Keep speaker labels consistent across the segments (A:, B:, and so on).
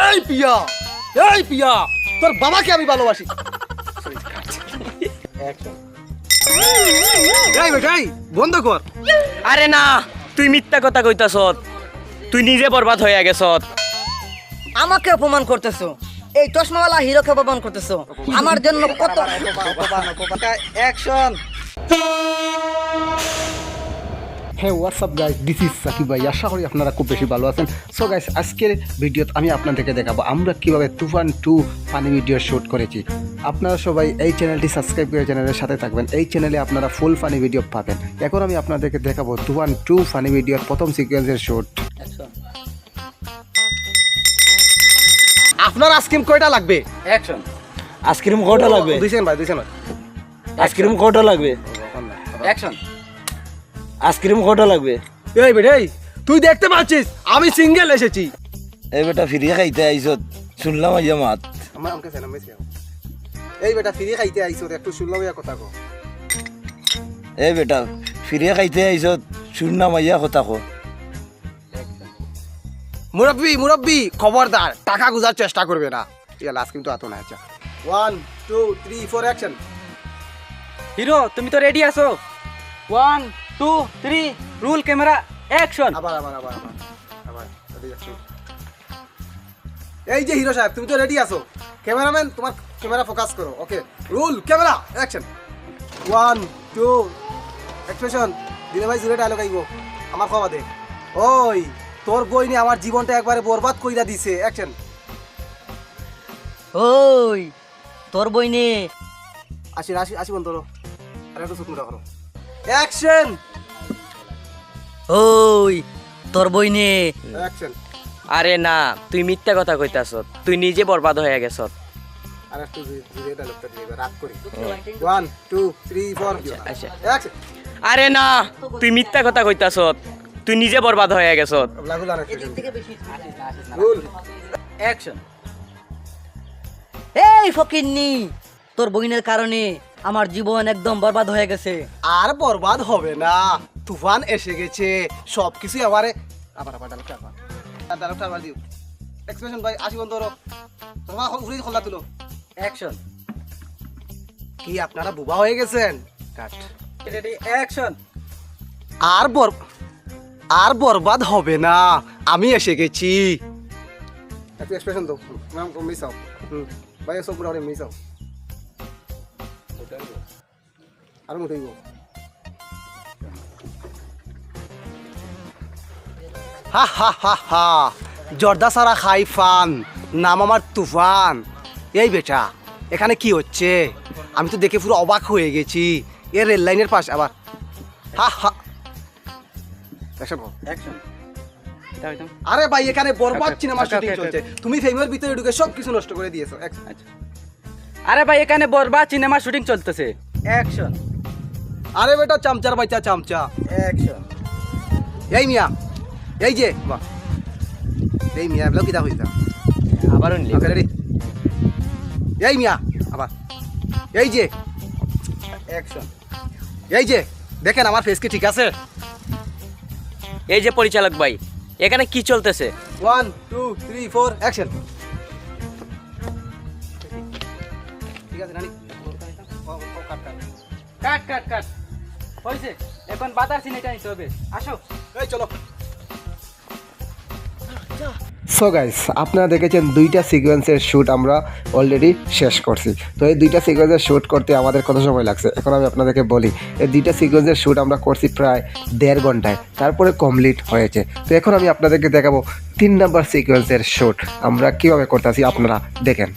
A: এই পিয়া, এই পিয়া, তোর বাবাকে আমি ভালোবাসি। এই বেটাই বন্ধ কর।
B: আরে না, তুই মিথ্যা কথা কইতাছত, তুই নিজে বরবাদ হয়ে গেছত।
C: আমাকে অপমান করতেছো, এই চশমাওয়ালা হিরোকে অপমান করতেছো। আমার জন্য কত
A: অ্যাকশন। হ্যাঁ WhatsApp guys, this is Shakib ভাই। আশা করি আপনারা খুব বেশি ভালো আছেন। সো গাইস, আজকের ভিডিওতে আমি আপনাদেরকে দেখাবো আমরা কীভাবে তুফান 2 ফানি ভিডিও শ্যুট করেছি। আপনারা সবাই এই চ্যানেলটি সাবস্ক্রাইব করে চ্যানেলের সাথে থাকবেন। এই চ্যানেলে আপনারা ফুল ফানি ভিডিও পাবেন। এখন আমি আপনাদেরকে দেখাবো তুফান 2 ফানি ভিডিওর প্রথম সিকোয়েন্সের শ্যুট। আপনার আইসক্রিম কয়টা লাগবে?
B: অ্যাকশন। আইসক্রিম কয়টা লাগবে?
A: 2 সেকেন্ড ভাই, 2 সেকেন্ড।
B: আইসক্রিম কয়টা লাগবে? অ্যাকশন। আইসক্রিম কয়টা লাগবে?
A: এই বেটাই তুই দেখতে পাচ্ছিস আমি সিঙ্গেল এসেছি।
D: এই বেটা ফিরে খাইতে আইছত, শুনলাম আইয়া মাত।
A: আমার অঙ্কে সেনা মেসি। এই বেটা ফ্রি খাইতে আইছো, একটু শুনলাম কথা কো।
D: এই বেটা ফিরে খাইতে আইছত, শুনলাম আইয়া কথা কো।
A: মুরব্বি মুরব্বি খবরদার, টাকা গুজার চেষ্টা করবে না। ইয়ালা আইসক্রিম তো আতো না। আচ্ছা 1 2 3 4 অ্যাকশন।
B: হিরো তুমি তো রেডি আছো? 1 2 3 রুল ক্যামেরা অ্যাকশন।
A: আবার আবার আবার আবার আবার রেডি আছো? এই যে হিরো সাহেব তুমি তো রেডি আছো। ক্যামেরাম্যান তোমার ক্যামেরা ফোকাস করো। ওকে রুল ক্যামেরা অ্যাকশন। 1 2 এক্সপ্রেশন। দিনে ভাই জুড়ে ডায়লগ আইবো আমার খাওয়া দে। ওই তোর বই নিয়ে আমার জীবনটা একবারে বরবাদ কইরা দিছে। অ্যাকশন।
C: ওই তোর বইনে
A: আসি আসি আসি বন্ধ করো। আর একটু চুপ করো। অ্যাকশন।
C: ওই তোর বইনে
A: অ্যাকশন।
B: আরে না, তুই মিথ্যা কথা কইতাছত, তুই নিজে বরবাদ হয়ে গেছত।
A: আর একটু জুড়ে ডায়লগটা দিবে রাগ করি। 1 2 3 4
B: আচ্ছা।
A: অ্যাকশন।
B: আরে না, তুই মিথ্যা কথা কইতাছত, তুই নিজে বরবাদ হয়ে গেছত।
A: লাগু লাগ রুল
B: অ্যাকশন।
C: এই ফকিন্নি, তোর বইনের কারণে আমার জীবন একদম বরবাদ হয়ে গেছে।
A: আর বরবাদ হবে না, তুফান এসে গেছে। সবকিছু আবার আবার আবার ডায়লগটা আবার দিও। এক্সপ্রেশন ভাই আসি বন্ধ করো। তোমার উড়ি খোলা তুলো।
B: অ্যাকশন।
A: কি আপনারা বোবা হয়ে গেছেন? কাট।
B: Ready action.
A: আর বরবাদ হবে না, আমি এসে গেছি। একটু এক্সপ্রেশন দাও। নাম কম মিসাও। ভাই সব পুরো মিসাও। আর মুঠাইব। হা হা হা হা, জর্দা সারা খাই ফান, নাম আমার তুফান। এই বেটা এখানে কি হচ্ছে? আমি তো দেখে পুরো অবাক হয়ে গেছি। এর রেল লাইনের পাশ আবার হা হা।
B: অ্যাকশন।
A: আরে ভাই এখানে বরবাদ সিনেমা শুটিং চলছে, তুমি ফেমের ভিতরে ঢুকে সব কিছু নষ্ট করে দিয়েছো।
B: আরে ভাই এখানে বরবাদ সিনেমা শুটিং চলতেছে। অ্যাকশন।
A: আরে বেটা চামচার বাচ্চা চামচা।
B: অ্যাকশন।
A: এই মিয়া, এই যে বাহ, এই মিয়া এগুলো কিতা হইতা
B: আবার অনলি।
A: Okay ready. এই মিয়া আবার এই যে
B: অ্যাকশন।
A: এই যে দেখেন আমার ফেস কি ঠিক আছে?
B: এই যে পরিচালক ভাই, এখানে কি চলতেছে?
A: 1 2 3 4 অ্যাকশন। ঠিক আছে রানী।
B: কাট কাট কাট হইছে, এখন বাতাস সিনেটা নিতে হবে। আসো।
A: এই চলো। সো গাইস, আপনারা দেখেছেন দুইটা সিকোয়েন্সের শ্যুট আমরা অলরেডি শেষ করছি। তো এই দুইটা সিকোয়েন্সের শ্যুট করতে আমাদের কত সময় লাগছে এখন আমি আপনাদেরকে বলি। এই দুইটা সিকোয়েন্সের শ্যুট আমরা করছি প্রায় 1.5 ঘন্টায়, তারপরে কমপ্লিট হয়েছে। তো এখন আমি আপনাদেরকে দেখাবো 3 নাম্বার সিকোয়েন্সের শ্যুট আমরা কীভাবে করতেছি, আপনারা দেখেন।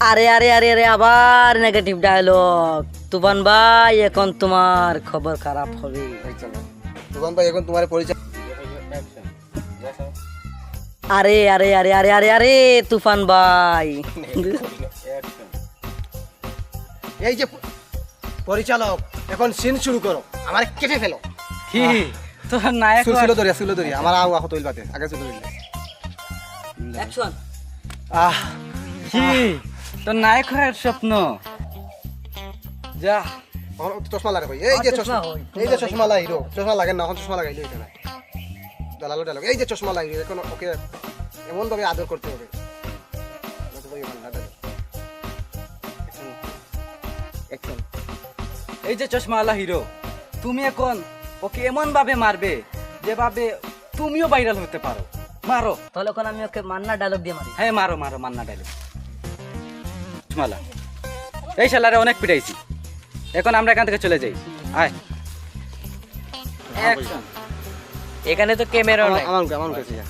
C: আরে আরে আরে আরে আবার নেগেটিভ ডায়লগ। তুফান ভাই এখন তোমার খবর খারাপ হবে।
A: তুফান ভাই এখন তোমার পরিচয়।
C: আরে আরে আরে আরে আরে আরে তুফান ভাই,
A: এই যে পরিচালক এখন সিন শুরু করো, আমার কেটে ফেলো।
B: কি তোর নায়ক?
A: সুলো ধরি আমার আও আহ তৈল বাতে আগে সুলো ধরি।
C: অ্যাকশন।
A: আহ
B: কি তোর নায়ক হওয়ার স্বপ্ন? যা
A: আমার চশমা লাগে ভাই। এই যে চশমা, এই যে চশমা লাগাইলো, চশমা লাগে না এখন চশমা লাগাইলো এটা না। দালালো ডায়লগ। এই যে চশমা লাগাইলো এখন ওকে এমন ভাবে আদর করতে হবে।
B: এই যে চশমাওয়ালা হিরো, তুমি এখন ওকে এমন ভাবে মারবে যেভাবে তুমিও ভাইরাল হতে পারো। মারো।
C: তাহলে এখন আমি ওকে মান্না ডায়লগ দিয়ে মারি।
B: হ্যাঁ মারো মারো, মান্না ডাইলে। চশমাওয়ালা, এই শালারে অনেক পিটাইছি, এখন আমরা এখান থেকে চলে যাই। আয় অ্যাকশন।
C: এখানে তো ক্যামেরা নাই,
A: আমার কাছে যা।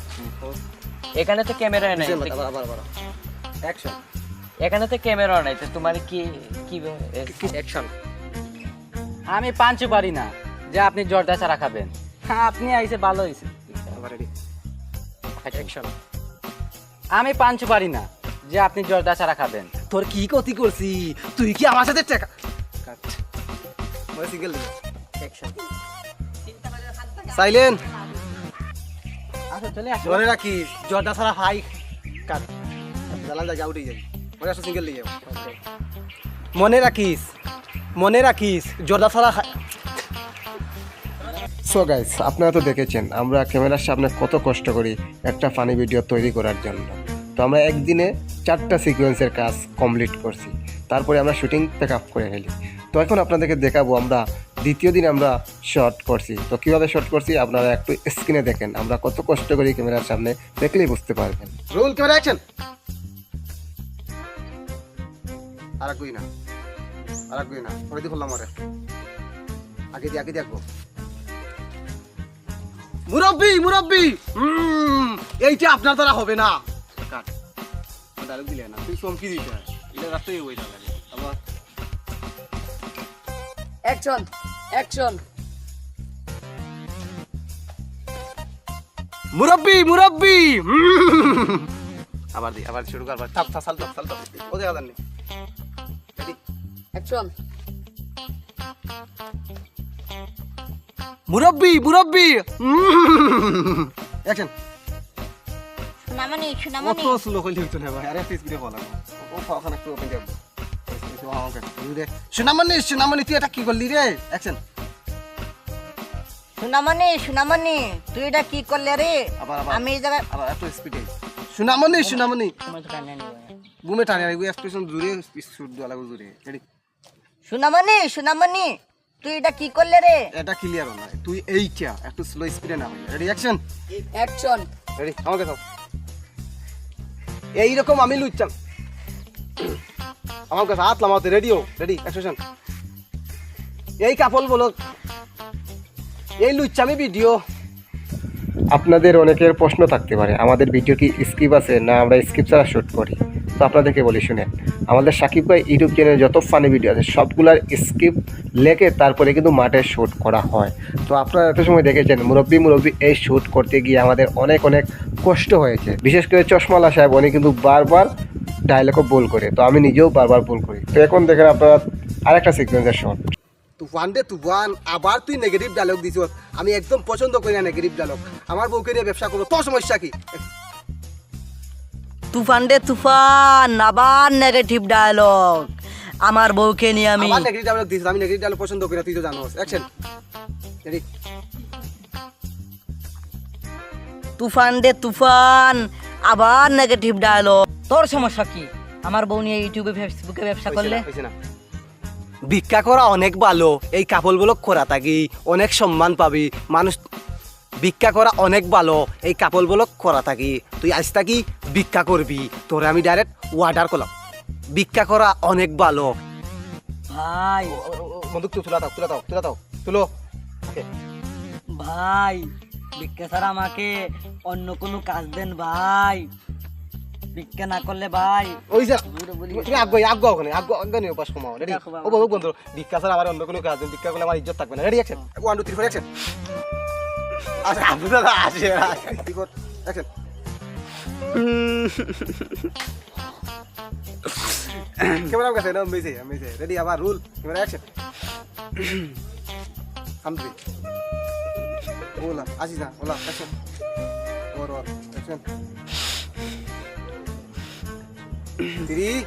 C: এখানে তো ক্যামেরা নাই,
A: আবার
B: অ্যাকশন।
C: এখানে তো ক্যামেরা নাই, তো তোমার কি কি
B: অ্যাকশন। আমি পাঞ্চু পারি না যে আপনি জর্দা ছাড়া খাবেন। হ্যাঁ আপনি আইছে ভালো হইছে। অ্যাকশন। আমি পাঞ্চু পারি না যে আপনি জর্দা ছাড়া খাবেন।
A: তোর কি ক্ষতি করছি? তুই কি আমার সাথে টাকা সিঙ্গেল সাইলেন্ট
B: আচ্ছা চলে আসো।
A: ধরে রাখিস, জর্দা ছাড়া হাই কাট জ্বালা যা উঠে যাবি। মনে আসো সিঙ্গেল নিয়ে যাবো। মনে রাখিস জর্দা ছাড়া। সো গাইস, আপনারা তো দেখেছেন আমরা ক্যামেরার সামনে কত কষ্ট করি একটা ফানি ভিডিও তৈরি করার জন্য। তো আমরা একদিনে 4টা সিকোয়েন্সের কাজ কমপ্লিট করছি, তারপরে আমরা শুটিং প্যাক আপ করে ফেলি। তো এখন আপনাদেরকে দেখাবো আমরা দ্বিতীয় দিন আমরা শর্ট করছি। তো কীভাবে শর্ট করছি আপনারা একটু স্ক্রিনে দেখেন, আমরা কত কষ্ট করি ক্যামেরার সামনে, দেখলেই বুঝতে পারবেন। Roll camera action. আর কই না পরে দিয়ে করলাম আরে আগে দেখবো। মুরব্বি এইটা আপনার দ্বারা হবে না। কাট ডায়লগ দিলে না, তুই চমকি দিতে হয়, এটা রাস্তায় ওই লাগে। আবার
C: অ্যাকশন অ্যাকশন।
A: মুরব্বি আবার শুরু করবার। চাপ সাল ও দেখা জানি
C: অ্যাকশন।
A: মুরব্বি অ্যাকশন।
E: সোনামণি
A: কত
E: সোনামণি
A: স্লো কইলে হইতো না ভাই, আরে স্পিডে বলা ও ফাখানা একটু ওপেন দেব। সোনামণি তুই এটা কি করলি রে? অ্যাকশন।
E: সোনামণি তুই এটা কি করলে রে?
A: আবার
E: আমি এই জায়গায়
A: আবার একটু স্পিডে। সোনামণি
C: তোমার তো টানে নিব।
A: বুমে টানে আইবো, এক্সপ্রেশন জুড়ে শুট দেওয়া লাগবে জুড়ে। রেডি?
E: সোনামণি তুই এটা কি করলে রে?
A: এটা ক্লিয়ার না, তুই এইটা একটু স্লো স্পিডে না ভাই। Ready action.
E: অ্যাকশন।
A: রেডি? আমাকে দাও। এইরকম আমি লুচ্চাম, আমার কাছে হাত লামাতে। Radio ready action. এই কাপল বলো, এই লুচ্চামি ভিডিও। আপনাদের অনেকের প্রশ্ন থাকতে পারে আমাদের ভিডিও কি স্কিপ আছে না আমরা স্কিপ ছাড়া শ্যুট করি। তো আপনাদেরকে বলি শুনেন, আমাদের সাকিব ভাই ইউটিউব চ্যানেলে যত ফানি ভিডিও আছে সবগুলার স্কিপ লেখে তারপরে কিন্তু মাঠে শ্যুট করা হয়। তো আপনারা এত সময় দেখেছেন মুরব্বি এই শ্যুট করতে গিয়ে আমাদের অনেক কষ্ট হয়েছে। বিশেষ করে চশমালা সাহেব উনি কিন্তু বারবার ডায়লগও ভুল করে, তো আমি নিজেও বারবার ভুল করি। তো এখন দেখেন আপনারা আরেকটা সিকোয়েন্সের শট। তুফান আবার তুই নেগেটিভ ডায়লগ দিছ। আমি একদম পছন্দ করি না নেগেটিভ ডায়লগ। আমার বউকে নিয়ে ব্যবসা করবো, তোর সমস্যা কি?
C: তুফান আবার নেগেটিভ ডায়লগ। আমার বউকে নিয়ে আমি
A: আমার নেগেটিভ ডায়লগ দিছ, আমি নেগেটিভ ডায়লগ পছন্দ করি না, তুই তো জানোস। অ্যাকশন। রেডি?
C: তুফান আবার নেগেটিভ ডায়লগ। তোর সমস্যা কি? আমার বউ নিয়ে ইউটিউবে ফেসবুকে ব্যবসা করলে?
A: ভিক্ষা করা অনেক ভালো, এই কাপড় বলক করা থাকি অনেক সম্মান পাবি মানুষ। ভিক্ষা করা অনেক ভালো, এই কাপড় বলক করা থাকি তুই আজ থাকি ভিক্ষা করবি। তোরে আমি ডাইরেক্ট ওয়ার্ডার করলাম, ভিক্ষা করা অনেক ভালো।
C: ভাই
A: বন্দুক তুলো।
C: ভাই ভিক্ষা ছাড়া আমাকে অন্য কোনো কাজ দেন ভাই, ভিক্ষা না করলে ভাই।
A: ওই যে তুমি আগ্গো ওখানে আগ্গো নিয়ে পাস কমাও। রেডি? ও বন্ধু ভিক্ষা ছাড়া আমার অন্য কোনো কাজ দেন, ভিক্ষা করলে আমার ইজ্জত থাকবে না। Ready action. 1 2 3 4 অ্যাকশন। আচ্ছা আপনি দাদা আসে কি কর অ্যাকশন। ক্যামেরা কাছে না মেসে রেডি? আবার রুল ক্যামেরা অ্যাকশন। আমদি ওলা আসিস না ওলা অ্যাকশন। ওর অ্যাকশন। 3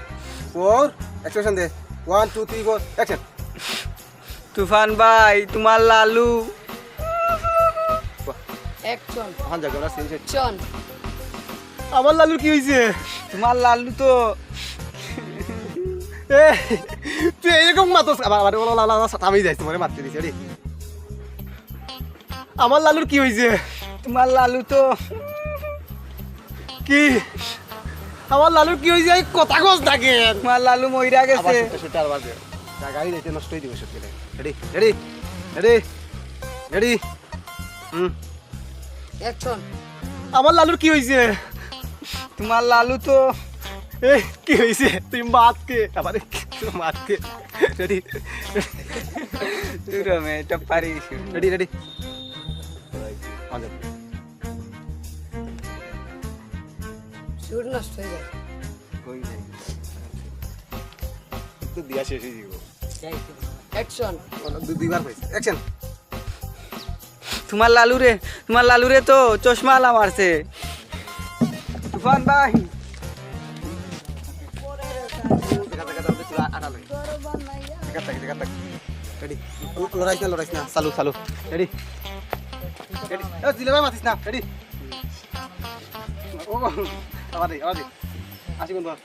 A: 4 অ্যাকশন দে। 1 2 3 4 অ্যাকশন।
B: তুফান ভাই তোমার লালু।
E: অ্যাকশন।
A: হান জায়গা না সিন
E: অ্যাকশন।
A: আমার লালু কি হইছে?
B: তোমার লালু তো
A: তুই এরকম মাতস আবার থামি যাইছ মরে মারতে দিছে রে আমার লালুর কি হইছে
B: তোমার লালু তো
A: কি আমার লালুর কি হইছে এই কথা কস থাকে
B: তোমার লালু মইরা গেছে
A: সেটা আর বাজে গাড়ি যাইতে নষ্ট হয়ে দিবে সত্যি ready ready ready ready
E: action
A: আমার লালুর কি হইছে
B: তোমার লালু তো
A: এ কি হইছে তুই মাত কে আবার মাত কে রেডি
B: তুই এটা পারিস
A: রেডি রেডি
E: শুট নষ্ট হয়ে যায়
A: তো দিয়া শেষ হয়ে দিব
E: অ্যাকশন
A: দুইবার হইছে অ্যাকশন
B: তোমার লালু রে তো চশমা আলা মারছে তুফান ভাই
A: রেডি লড়াইছ না চালু চালু রেডি রেডি দিলে ভাই মাতিস না রেডি ও আবার দে আসি কোন বল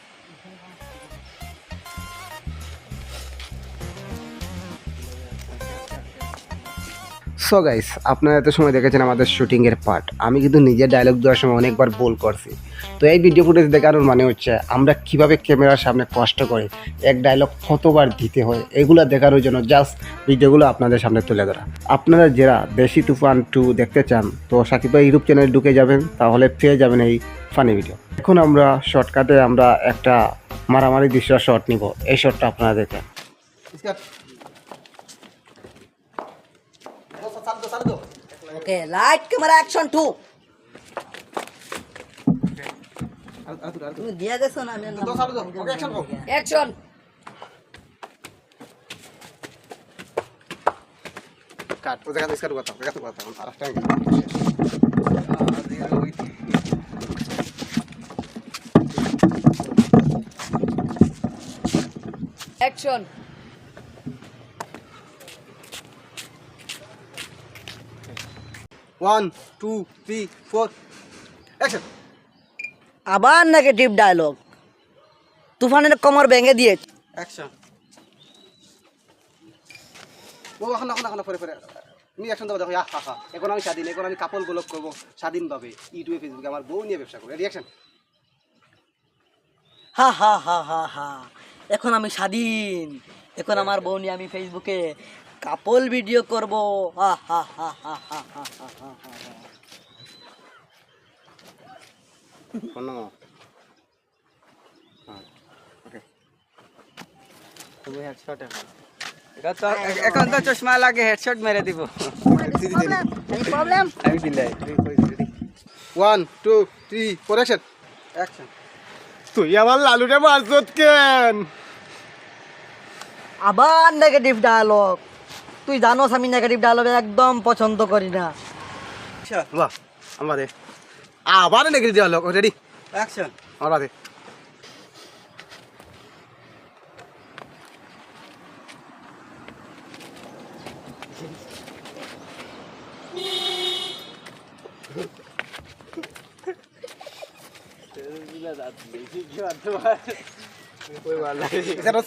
A: সো গাইস আপনারা এত সময় দেখেছেন আমাদের শুটিংয়ের পার্ট আমি কিন্তু নিজের ডায়লগ দেওয়ার সময় অনেকবার ভুল করছি তো এই ভিডিও ফুটেজ দেখানোর মানে হচ্ছে আমরা কিভাবে ক্যামেরার সামনে কষ্ট করে এক ডায়লগ কতবার দিতে হয় এগুলো দেখানোর জন্য জাস্ট ভিডিওগুলো আপনাদের সামনে তুলে ধরা আপনারা যারা দেশি তুফান 2 দেখতে চান তো সাকিব ভাই ইউটিউব চ্যানেলে ঢুকে যাবেন তাহলে পেয়ে যাবেন এই ফানি ভিডিও এখন আমরা শর্টকাটে আমরা একটা মারামারি দৃশ্য শট নিব এই শটটা আপনারা দেখেন
E: ওকে লাইট ক্যামেরা অ্যাকশন 2 তুমি দিয়া গেছো না আমি অ্যাকশন
A: কাট ও জায়গা স্কার কথা আরেকটা
E: অ্যাকশন
A: 1 2 3 4 অ্যাকশন
C: আবার নেগেটিভ ডায়লগ তুফানের কোমর ভেঙে দিয়ে
A: অ্যাকশন ও এখন পরে আমি অ্যাকশন দেবো দেখো হা এখন আমি স্বাধীন এখন আমি কাপড় ব্লগ করবো স্বাধীনভাবে ইউটিউবে ফেসবুকে আমার বউ নিয়ে ব্যবসা করবো রিয়াকশন
C: হা হা হা হা হা এখন আমি স্বাধীন এখন আমার বউ নিয়ে আমি ফেসবুকে কাপল ভিডিও করব হা হা হা হা হা হা হা হা হা
A: কোনো ওকে
B: তুমি হেডশট এখন তো চশমা লাগে হেডশট মেরে দিব
E: প্রবলেম
B: আমি দিলাই
A: 1 2 3 4 অ্যাকশন অ্যাকশন তুই আমার লালুরে মারছত কেন
C: আবার নেগেটিভ ডায়লগ তুই জানোস আমি নেগেটিভ ডায়লগ একদম পছন্দ করি না
A: বাহ আমাদের আবার নেগেটিভ ডায়লগ রেডি
B: অ্যাকশন
A: আমাদের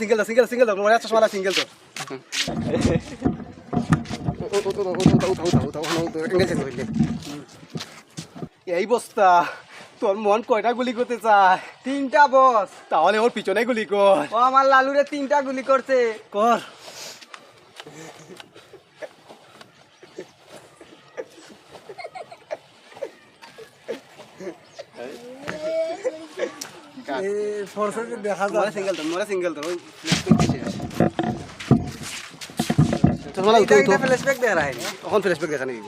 A: সিঙ্গেল তো মনে চশমা সিঙ্গেল তো এই বস্তা তোর মন কয়টা গুলি করতে চায়
B: 3টা বস
A: তাহলে ওর পিছনে গুলি কর
B: ও আমার লালুরে 3টা গুলি করছে
A: কর
C: দেখা
A: সিঙ্গেল তো
B: এটা ফ্ল্যাশব্যাক দেয়া রাখেনি
A: তখন ফ্ল্যাশব্যাক দেখা নিব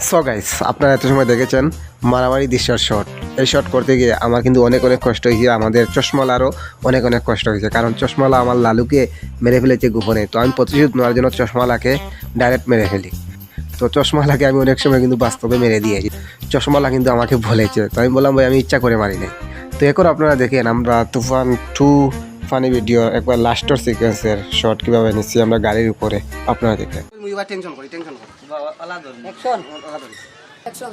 A: সো গাইস আপনারা এত সময় দেখেছেন মারামারি দৃশ্যের শট এই শট করতে গিয়ে আমার কিন্তু অনেক কষ্ট হয়েছে আমাদের চশমালারও অনেক কষ্ট হয়েছে কারণ চশমালা আমার লালুকে মেরে ফেলেছে গোপনে তো আমি প্রতিশোধ নেওয়ার জন্য চশমালাকে ডাইরেক্ট মেরে ফেলি তো চশমালাকে আমি অনেক সময় কিন্তু বাস্তবে মেরে দিয়েছি চশমালা কিন্তু আমাকে বলেছে তো আমি বললাম ভাই আমি ইচ্ছা করে মারি নাই তো এখন আপনারা দেখেন আমরা তুফান 2 ফানি ভিডিও একবার লাস্টের সিকোয়েন্সের শট কিভাবে নিচ্ছি আমরা গাড়ির উপরে আপনারা দেখেন টেনশন করি
E: অ্যাকশন অ্যাকশন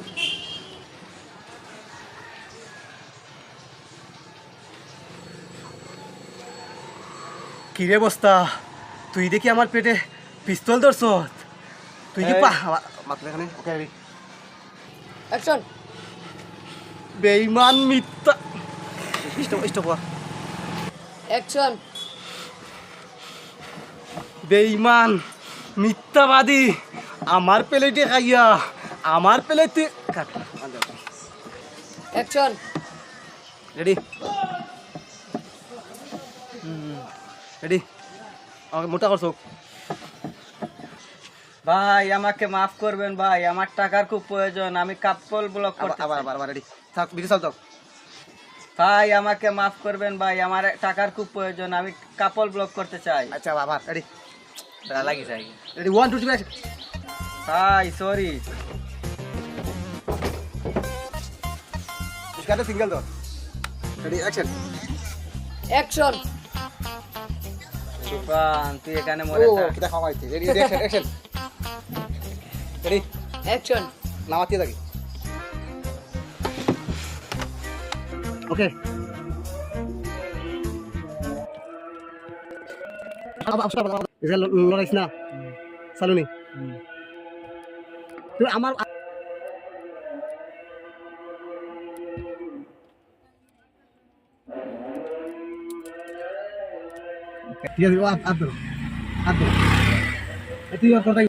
F: কিরে বস্তা তুই দেখি আমার পেটে পিস্তল ধরছ তুই কি পা মাত্র এখানে ওকে রেডি
E: অ্যাকশন
F: বেঈমান মিথ্যা স্টপ স্টপ
E: অ্যাকশন
F: বেঈমান মিথ্যাবাদী আমার প্লেটে খাইয়া আমার প্লেটে
E: অ্যাকশন
F: রেডি রেডি আমাকে মোটা করছো
B: ভাই আমাকে মাফ করবেন ভাই, আমার টাকার খুব প্রয়োজন, আমি কাপল ব্লক করতে
F: আবার আবার আবার রেডি থাক বিড়ি চাল দাও
B: ভাই আমাকে মাফ করবেন ভাই, আমার টাকার খুব প্রয়োজন, আমি কাপল ব্লক করতে চাই।
F: আচ্ছা আবার রেডি
B: লাগি চাই
F: রেডি 1 2 3
B: ভাই সরি।
F: इसका सिंगल दो रेडी एक्शन
E: অ্যাকশন
B: তুফান তুই এখানে মরে
F: ओ
B: থাক।
F: कितना खावाइते ready action action ready
E: action
F: नामाती लगी ओके अब इसका लड़ाई ना सालूनी तो আমার ঠিক আছে আদর তুই আর কথা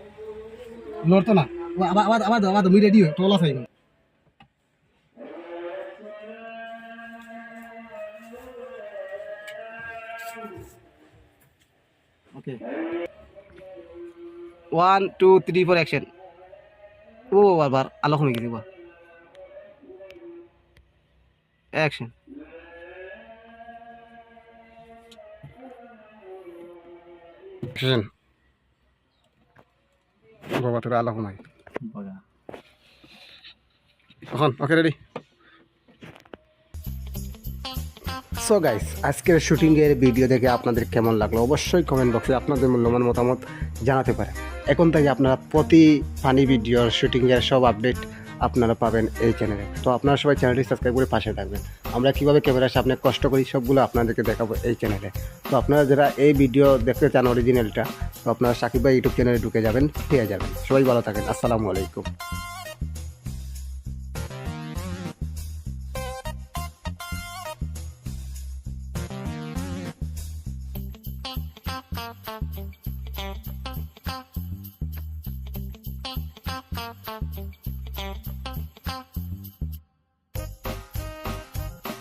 F: লড়তো না আবার আবার আবার মুই রেডি তোলা চাই ওকে 1 2 3 4 অ্যাকশন ও বারবার আলো কমে গেছে অ্যাকশন অ্যাকশন বাবা তোরা আলো কমাই এখন ওকে রেডি
A: সো গাইস আজকের শুটিংয়ের ভিডিও দেখে আপনাদের কেমন লাগলো অবশ্যই কমেন্ট বক্সে আপনাদের মূল্যবান মতামত জানাতে পারেন। এখন থেকে আপনারা প্রতি ফানি ভিডিওর শুটিংয়ের সব আপডেট আপনারা পাবেন এই চ্যানেলে। তো আপনারা সবাই চ্যানেলটি সাবস্ক্রাইব করে পাশে থাকবেন। আমরা কীভাবে ক্যামেরার সামনে কষ্ট করি সবগুলো আপনাদেরকে দেখাবো এই চ্যানেলে। তো আপনারা যারা এই ভিডিও দেখতে চান অরিজিনালটা, তো আপনারা সাকিব ভাই ইউটিউব চ্যানেলে ঢুকে যাবেন, পেয়ে যাবেন। সবাই ভালো থাকেন, আসসালামু আলাইকুম।